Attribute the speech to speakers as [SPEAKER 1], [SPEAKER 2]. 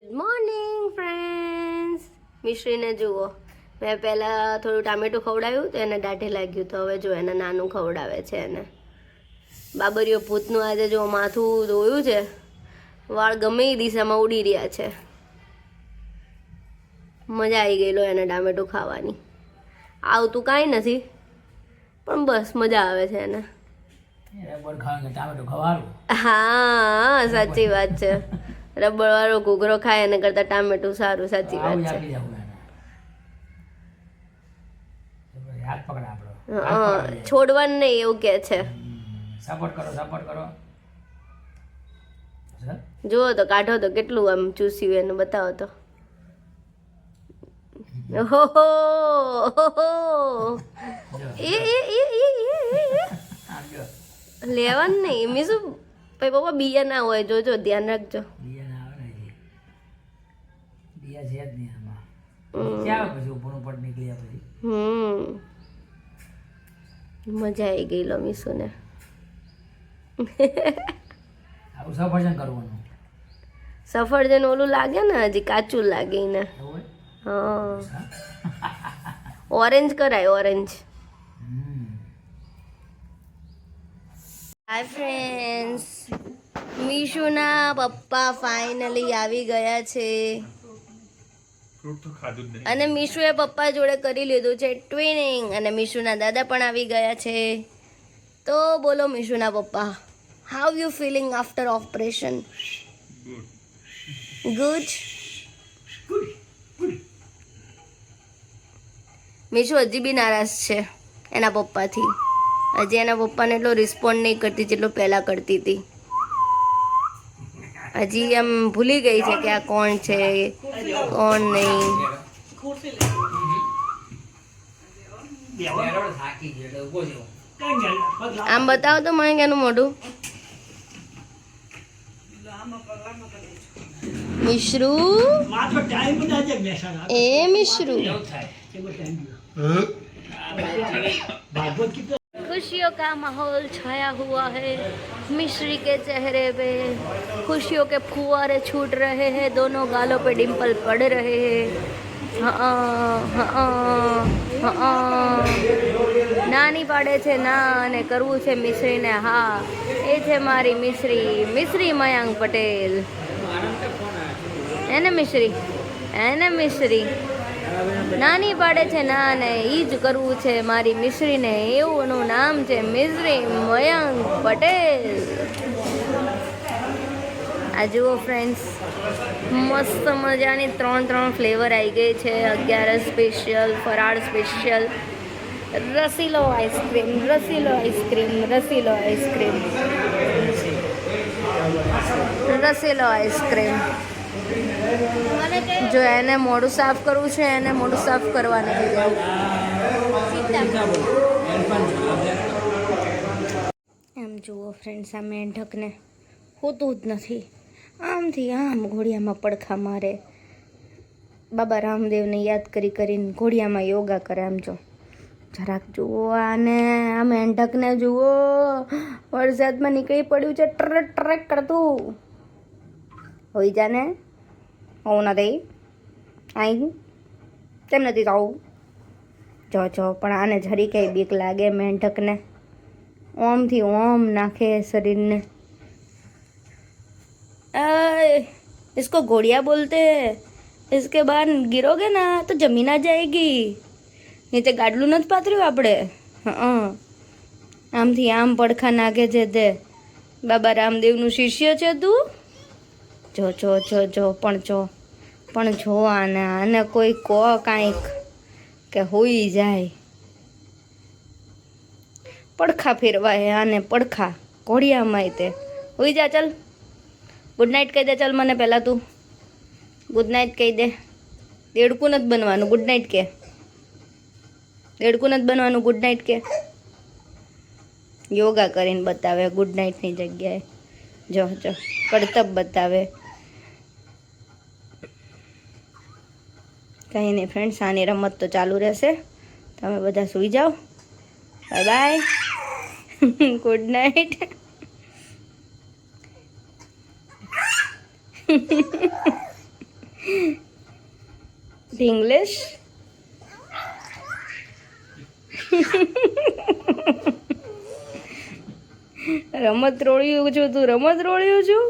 [SPEAKER 1] Good morning friends. મિશ્રીને જુઓ, મેં પહેલાં થોડું ટામેટું ખવડાવ્યું તો એને દાઢે લાગ્યું, તો હવે જો એને નાનું ખવડાવે છે. એને બાબરીઓ ભૂતનું આજે જો માથું ધોયું છે, વાળ ગમે એ દિશામાં ઉડી રહ્યા છે. મજા આવી ગયેલો એને ટામેટું ખાવાની. આવતું કાંઈ નથી પણ બસ મજા આવે છે એને. હા સાચી વાત છે. રબર વાળો ઘૂઘરો ખાય એને કરતા ટામેટું સારું. સાચી વાત છે. છોડવાનું નહીં એવું કે છે. જુઓ તો કાઢો તો કેટલું આમ ચૂસ્યું એને, બતાવો તો. ઓહો લેવાનું નહીં મીશું ભાઈ. પપ્પા બીયા ના હોય, જોજો ધ્યાન રાખજો. મજા આવી ગઈ લો મીસુ ને. સફરજન ઓલું લાગે ને, હજી કાચું લાગે ને. હા ઓરેન્જ કરાય, ઓરેન્જ. હાય ફ્રેન્ડ્સ, મીશુના પપ્પા ફાઇનલી આવી ગયા છે અને મીશુએ પપ્પા જોડે કરી લીધું છે ટ્વિનિંગ. અને મીશુના દાદા પણ આવી ગયા છે. તો બોલો મીશુના પપ્પા, how you feeling after operation? Good. Mishu હજી બી નારાજ છે એના પપ્પાથી. હજી એના પપ્પાને એટલો રિસ્પોન્ડ નહીં કરતી જેટલો પહેલાં કરતી હતી. હજી એમ ભૂલી ગઈ છે કે આ કોણ છે કોણ નહીં. આમ બતાવો તો મને કેનું મોઢું. મિશ્રુ, એ મિશ્રુ, खुशियों का माहौल छाया हुआ है मिश्री के चेहरे पे. खुशियों के फुवारे छूट रहे हैं, दोनों गालों पे डिम्पल पड़ रहे हैं. નાની પાડે છે ના અને કરવું છે મિશ્રીને હા. એ છે મારી મિશ્રી, મિશ્રી મયંક પટેલ. એને મિશ્રી, એને મિશ્રી નાની પાડે છે ના ને ઈ જ કરવું છે મારી મિશ્રીને. એવુંનું નામ છે મિશ્રી મયંક પટેલ. આ જુઓ ફ્રેન્ડ્સ, મસ્ત મજાની 3 ફ્લેવર આવી ગઈ છે. 11 સ્પેશિયલ, ફરાળ સ્પેશિયલ, રસીલો આઈસ્ક્રીમ, રસીલો આઈસ્ક્રીમ, રસીલો આઈસ્ક્રીમ, રસીલો આઈસ્ક્રીમ. જો એને મોઢું સાફ કરવું છે, એને મોઢું સાફ કરવા નથી જવું. એમ જુઓ ફ્રેન્ડ્સ, આ મેંઢકને હોતું જ નથી. આમથી આમ ઘોડિયામાં પડખા મારે. બાબા રામદેવને યાદ કરી કરીને ઘોડિયામાં યોગા કરે. આમ જો જરાક જુઓ આને, આ મેંઢકને જુઓ. વરસાદમાં નીકળી પડ્યું છે ટ્રક ટ્રક કરતું. હોઈ જાને, હોવું નથી અહીં, કેમ નથી થવું? જો પણ આને જરી કંઈ બીક લાગે મેંઢકને. ઓમથી ઓમ નાખે શરીરને. इसको घोड़िया बोलते हैं. इसके बाद गिरोगे ना तो जमीन आ जाएगी. નીચે ગાડલું નથી પાથર્યું આપણે. આમથી આમ પડખા નાખે છે તે. બાબા રામદેવનું શિષ્ય છે તું. જો પણ જો આને કોઈ કહો કાંઈક કે હોઈ જાય. પડખા ફેરવાય આને, પડખા ઘોડિયામાં. તે હોઈ જા, ચાલ ગુડ નાઇટ કહી દે. ચાલ મને પહેલાં તું ગુડ નાઇટ કહી દે. દેડકું નથી બનવાનું, ગુડ નાઇટ કે. દેડકું નથી બનવાનું, ગુડ નાઇટ કે. યોગા કરીને બતાવે ગુડ નાઇટની જગ્યાએ. જો કરતબ બતાવે. કંઈ નહીં ફ્રેન્ડ્સ, આની રમત તો ચાલુ રહેશે. તમે બધા સૂઈ જાઓ. Bye bye, good night. ઢીંગલેશ રમત રોળ્યું છું તું, રમત રોળ્યું છું.